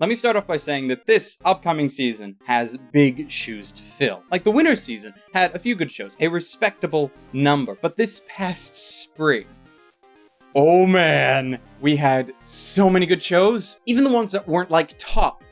Let me start off by saying that this upcoming season has big shoes to fill. Like the winter season had a few good shows, a respectable number, but this past spring, oh man, we had so many good shows. Even the ones that weren't like top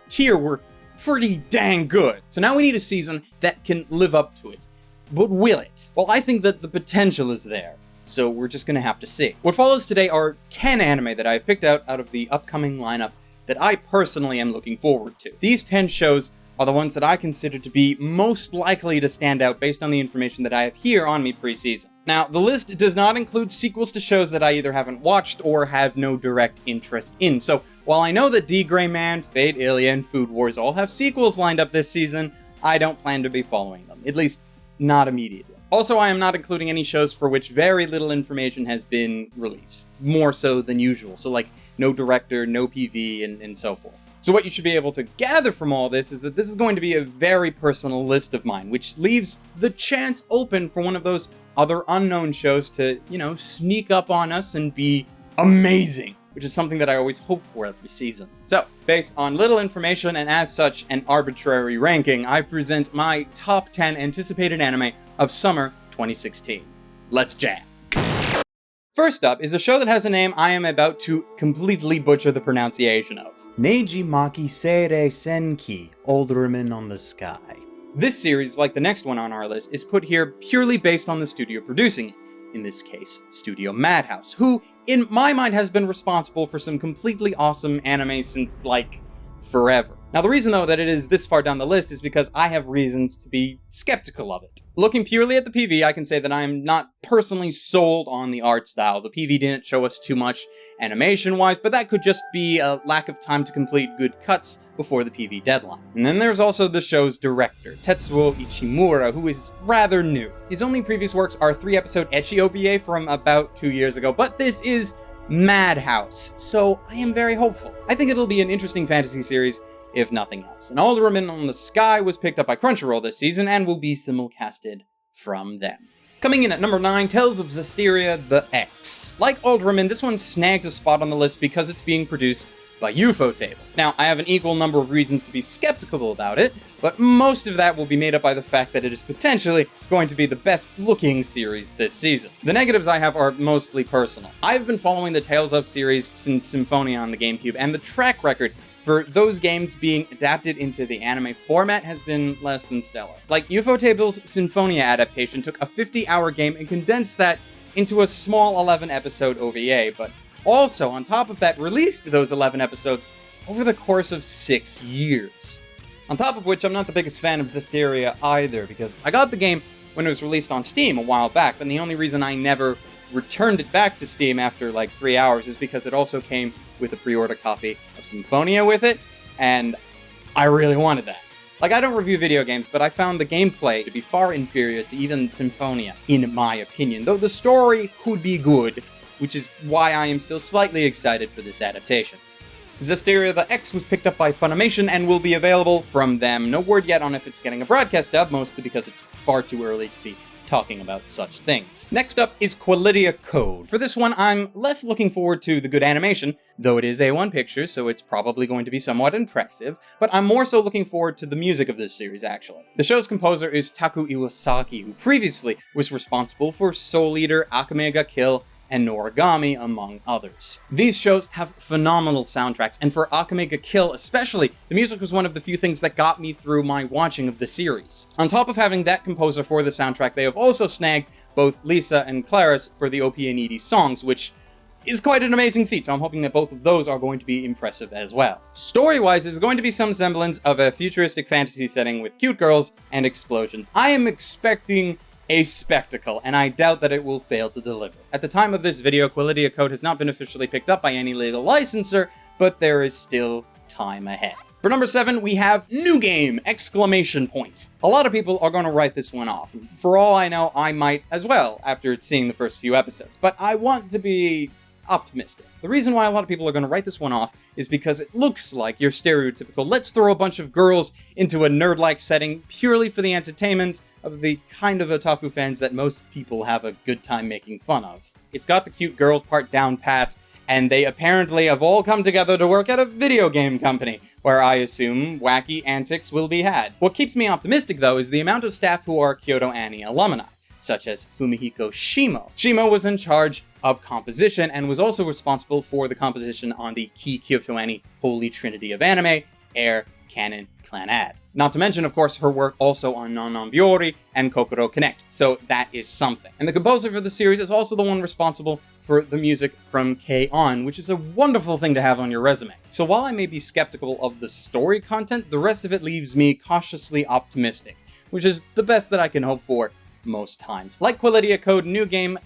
tier were pretty dang good. So now we need a season that can live up to it. But will it? Well, I think that the potential is there. So we're just gonna have to see. What follows today are 10 anime that I've picked out of the upcoming lineup that I personally am looking forward to. These 10 shows are the ones that I consider to be most likely to stand out based on the information that I have here on me pre-season. Now, the list does not include sequels to shows that I either haven't watched or have no direct interest in. So, while I know that D Grey Man, Fate Ilia, and Food Wars all have sequels lined up this season, I don't plan to be following them, at least not immediately. Also, I am not including any shows for which very little information has been released, more so than usual, so like no director, no PV, and so forth. So what you should be able to gather from all this is that this is going to be a very personal list of mine, which leaves the chance open for one of those other unknown shows to, sneak up on us and be amazing, which is something that I always hope for every season. So, based on little information and as such an arbitrary ranking, I present my top 10 anticipated anime of summer 2016. Let's jam. First up is a show that has a name I am about to completely butcher the pronunciation of. Nejimaki Seirei Senki, Alderman on the Sky. This series, like the next one on our list, is put here purely based on the studio producing it. In this case, Studio Madhouse, who, in my mind, has been responsible for some completely awesome anime since, forever. Now, the reason, though, that it is this far down the list is because I have reasons to be skeptical of it. Looking purely at the PV, I can say that I am not personally sold on the art style. The PV didn't show us too much animation-wise, but that could just be a lack of time to complete good cuts before the PV deadline. And then there's also the show's director, Tetsuo Ichimura, who is rather new. His only previous works are 3-episode ecchi OVA from about 2 years ago, but this is Madhouse, so I am very hopeful. I think it'll be an interesting fantasy series, if nothing else. And Alderman on the Sky was picked up by Crunchyroll this season and will be simulcasted from them. Coming in at number 9, Tales of Zestiria the X. Like Alderman, this one snags a spot on the list because it's being produced by Ufotable. Now, I have an equal number of reasons to be skeptical about it, but most of that will be made up by the fact that it is potentially going to be the best looking series this season. The negatives I have are mostly personal. I've been following the Tales of series since Symphonia on the GameCube, and the track record for those games being adapted into the anime format has been less than stellar. Like, Ufotable's Symphonia adaptation took a 50-hour game and condensed that into a small 11-episode OVA, but also, on top of that, released those 11 episodes over the course of 6 years. On top of which, I'm not the biggest fan of Zestiria either, because I got the game when it was released on Steam a while back, but the only reason I never returned it back to Steam after 3 hours is because it also came with a pre-order copy of Symphonia with it, and I really wanted that. I don't review video games, but I found the gameplay to be far inferior to even Symphonia, in my opinion, though the story could be good, which is why I am still slightly excited for this adaptation. Zestiria the X was picked up by Funimation and will be available from them. No word yet on if it's getting a broadcast dub, mostly because it's far too early to be talking about such things. Next up is Qualidea Code. For this one, I'm less looking forward to the good animation, though it is A1 Pictures, so it's probably going to be somewhat impressive, but I'm more so looking forward to the music of this series, actually. The show's composer is Taku Iwasaki, who previously was responsible for Soul Eater, Akame ga Kill, and Noragami, among others. These shows have phenomenal soundtracks, and for Akame ga Kill especially, the music was one of the few things that got me through my watching of the series. On top of having that composer for the soundtrack, they have also snagged both Lisa and Claris for the OP and ED songs, which is quite an amazing feat, so I'm hoping that both of those are going to be impressive as well. Story-wise, there's going to be some semblance of a futuristic fantasy setting with cute girls and explosions. I am expecting a spectacle, and I doubt that it will fail to deliver. At the time of this video, Qualidea Code has not been officially picked up by any legal licensor, but there is still time ahead. For number 7, we have New Game! A lot of people are going to write this one off. For all I know, I might as well, after seeing the first few episodes, but I want to be optimistic. The reason why a lot of people are going to write this one off is because it looks like your stereotypical let's throw a bunch of girls into a nerd-like setting purely for the entertainment of the kind of otaku fans that most people have a good time making fun of. It's got the cute girls part down pat, and they apparently have all come together to work at a video game company, where I assume wacky antics will be had. What keeps me optimistic, though, is the amount of staff who are Kyoto Annie alumni, such as Fumihiko Shimo. Shimo was in charge of composition and was also responsible for the composition on the key Kyoto Annie Holy Trinity of anime, Air, Canon, Clannad. Not to mention, of course, her work also on Non Non Biyori and Kokoro Connect, so that is something. And the composer for the series is also the one responsible for the music from K-On!, which is a wonderful thing to have on your resume. So while I may be skeptical of the story content, the rest of it leaves me cautiously optimistic, which is the best that I can hope for most times. Like Qualidea Code, new game, !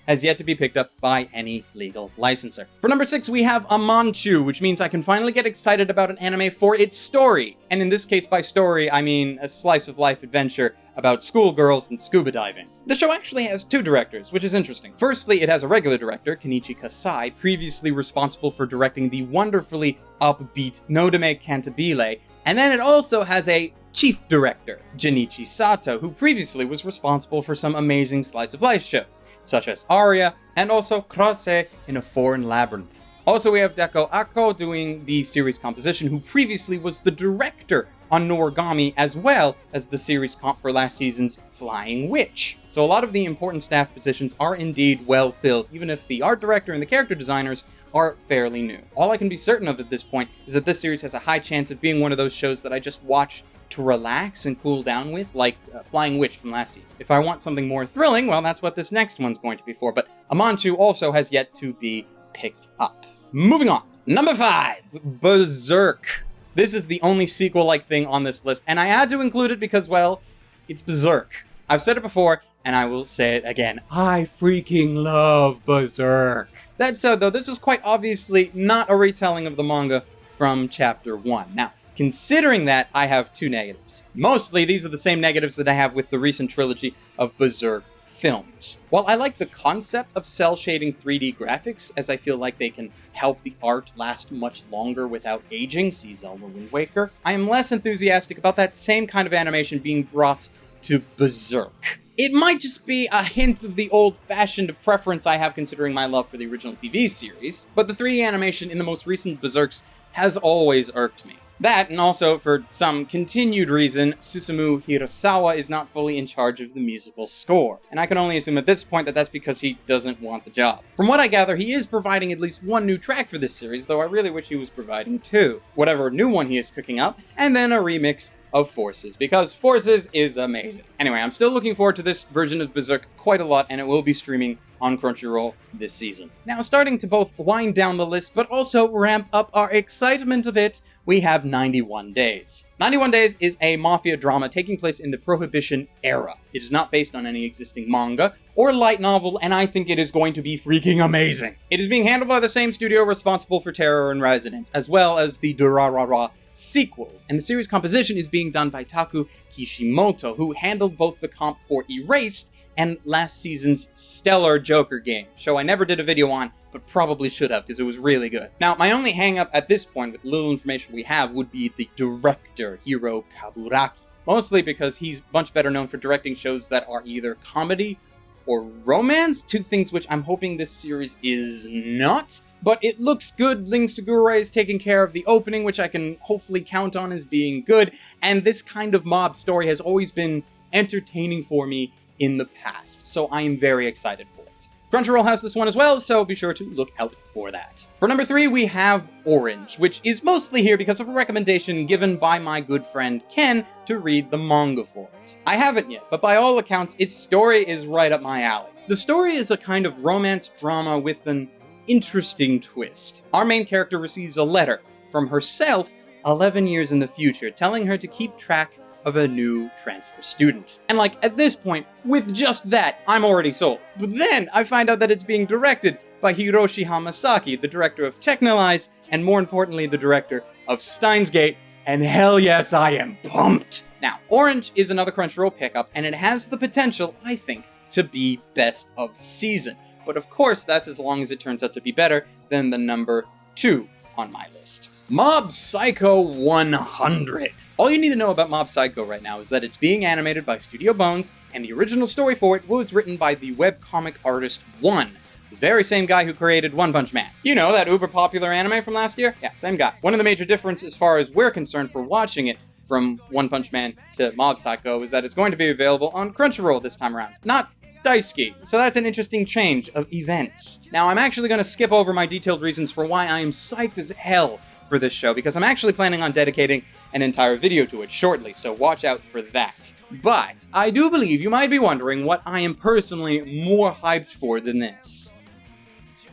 Has yet to be picked up by any legal licensor. For number 6, we have Amanchu, which means I can finally get excited about an anime for its story. And in this case, by story, I mean a slice-of-life adventure about schoolgirls and scuba diving. The show actually has 2 directors, which is interesting. Firstly, it has a regular director, Kenichi Kasai, previously responsible for directing the wonderfully upbeat Nodame Cantabile, and then it also has a chief director, Junichi Sato, who previously was responsible for some amazing slice-of-life shows, such as Aria, and also Crosse in a Foreign Labyrinth. Also, we have Deko Ako doing the series composition, who previously was the director on Noragami, as well as the series comp for last season's Flying Witch. So a lot of the important staff positions are indeed well filled, even if the art director and the character designers are fairly new. All I can be certain of at this point is that this series has a high chance of being one of those shows that I just watch to relax and cool down with, like Flying Witch from last season. If I want something more thrilling, well, that's what this next one's going to be for, but Amanchu also has yet to be picked up. Moving on. Number 5, Berserk. This is the only sequel-like thing on this list, and I had to include it because, well, it's Berserk. I've said it before, and I will say it again. I freaking love Berserk. That said, though, this is quite obviously not a retelling of the manga from Chapter 1. Now, considering that, I have 2 negatives. Mostly, these are the same negatives that I have with the recent trilogy of Berserk films. While I like the concept of cel-shading 3D graphics, as I feel like they can help the art last much longer without aging, see Zelda Wind Waker, I am less enthusiastic about that same kind of animation being brought to Berserk. It might just be a hint of the old-fashioned preference I have considering my love for the original TV series, but the 3D animation in the most recent Berserks has always irked me. That, and also, for some continued reason, Susumu Hirasawa is not fully in charge of the musical score. And I can only assume at this point that that's because he doesn't want the job. From what I gather, he is providing at least 1 new track for this series, though I really wish he was providing 2. Whatever new one he is cooking up, and then a remix of Forces, because Forces is amazing. Anyway, I'm still looking forward to this version of Berserk quite a lot, and it will be streaming on Crunchyroll this season. Now, starting to both wind down the list, but also ramp up our excitement a bit, we have 91 Days. 91 Days is a mafia drama taking place in the Prohibition era. It is not based on any existing manga or light novel, and I think it is going to be freaking amazing. It is being handled by the same studio responsible for Terror in Residence, as well as the Durarara sequels, and the series composition is being done by Taku Kishimoto, who handled both the comp for Erased and last season's stellar Joker game, show I never did a video on, but probably should have, because it was really good. Now, my only hang-up at this point, with the little information we have, would be the director, Hiro Kaburaki. Mostly because he's much better known for directing shows that are either comedy or romance, 2 things which I'm hoping this series is not. But it looks good. Ling Segura is taking care of the opening, which I can hopefully count on as being good, and this kind of mob story has always been entertaining for me in the past, so I am very excited for it. Crunchyroll has this one as well, so be sure to look out for that. For number 3, we have Orange, which is mostly here because of a recommendation given by my good friend Ken to read the manga for it. I haven't yet, but by all accounts, its story is right up my alley. The story is a kind of romance drama with an interesting twist. Our main character receives a letter from herself 11 years in the future, telling her to keep track of a new transfer student. And like, at this point, with just that, I'm already sold. But then I find out that it's being directed by Hiroshi Hamasaki, the director of Technolize, and more importantly, the director of Steins Gate, and hell yes, I am pumped! Now, Orange is another Crunchyroll pickup, and it has the potential, I think, to be best of season. But of course, that's as long as it turns out to be better than the number 2 on my list. Mob Psycho 100. All you need to know about Mob Psycho right now is that it's being animated by Studio Bones, and the original story for it was written by the webcomic artist One, The very same guy who created One Punch Man. You know, that uber popular anime from last year? Yeah, same guy. One of the major differences as far as we're concerned for watching it from One Punch Man to Mob Psycho is that it's going to be available on Crunchyroll this time around, not Daisuke. So that's an interesting change of events. Now, I'm actually going to skip over my detailed reasons for why I am psyched as hell for this show, because I'm actually planning on dedicating an entire video to it shortly, so watch out for that. But I do believe you might be wondering what I am personally more hyped for than this.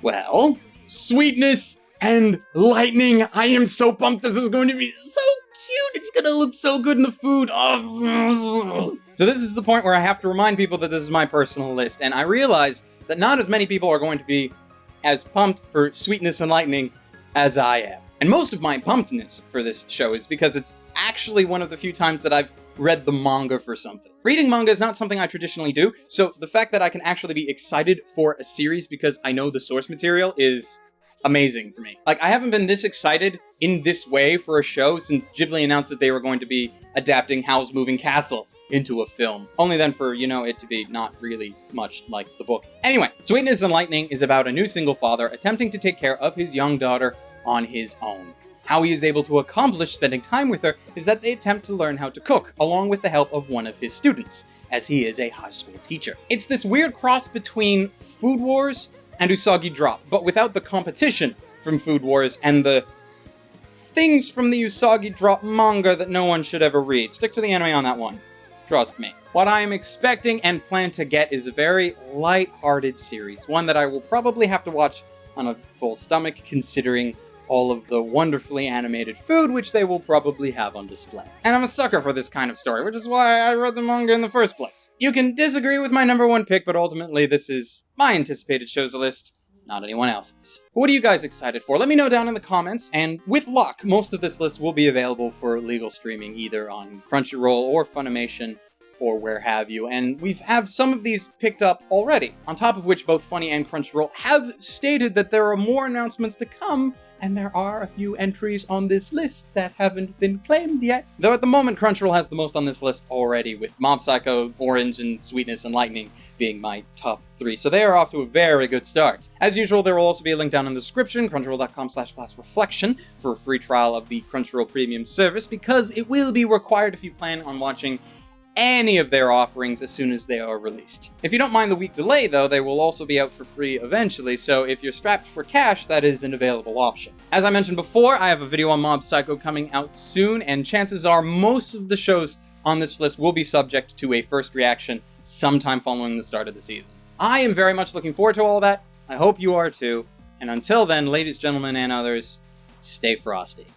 Well, sweetness and lightning. I am so pumped. This is going to be so cute. It's gonna look so good in the food. Oh. So this is the point where I have to remind people that this is my personal list, and I realize that not as many people are going to be as pumped for sweetness and lightning as I am. And most of my pumpedness for this show is because it's actually one of the few times that I've read the manga for something. Reading manga is not something I traditionally do, so the fact that I can actually be excited for a series because I know the source material is amazing for me. Like, I haven't been this excited in this way for a show since Ghibli announced that they were going to be adapting Howl's Moving Castle into a film. Only then for, you know, it to be not really much like the book. Anyway, Sweetness and Lightning is about a new single father attempting to take care of his young daughter on his own. How he is able to accomplish spending time with her is that they attempt to learn how to cook, along with the help of one of his students, as he is a high school teacher. It's this weird cross between Food Wars and Usagi Drop, but without the competition from Food Wars and the things from the Usagi Drop manga that no one should ever read. Stick to the anime on that one. Trust me. What I am expecting and plan to get is a very light-hearted series, one that I will probably have to watch on a full stomach, considering all of the wonderfully animated food which they will probably have on display. And I'm a sucker for this kind of story, which is why I read the manga in the first place. You can disagree with my number one pick, but ultimately this is my anticipated shows list, not anyone else's. What are you guys excited for? Let me know down in the comments, and with luck, most of this list will be available for legal streaming either on Crunchyroll or Funimation or where have you, and we have some of these picked up already, on top of which both Funny and Crunchyroll have stated that there are more announcements to come, and there are a few entries on this list that haven't been claimed yet. Though at the moment, Crunchyroll has the most on this list already, with Mob Psycho, Orange, and Sweetness and Lightning being my top 3, so they are off to a very good start. As usual, there will also be a link down in the description, crunchyroll.com/classreflection, for a free trial of the Crunchyroll Premium service, because it will be required if you plan on watching any of their offerings as soon as they are released. If you don't mind the week delay, though, they will also be out for free eventually, so if you're strapped for cash, that is an available option. As I mentioned before, I have a video on Mob Psycho coming out soon, and chances are most of the shows on this list will be subject to a first reaction sometime following the start of the season. I am very much looking forward to all that. I hope you are too. And until then, ladies, gentlemen, and others, stay frosty.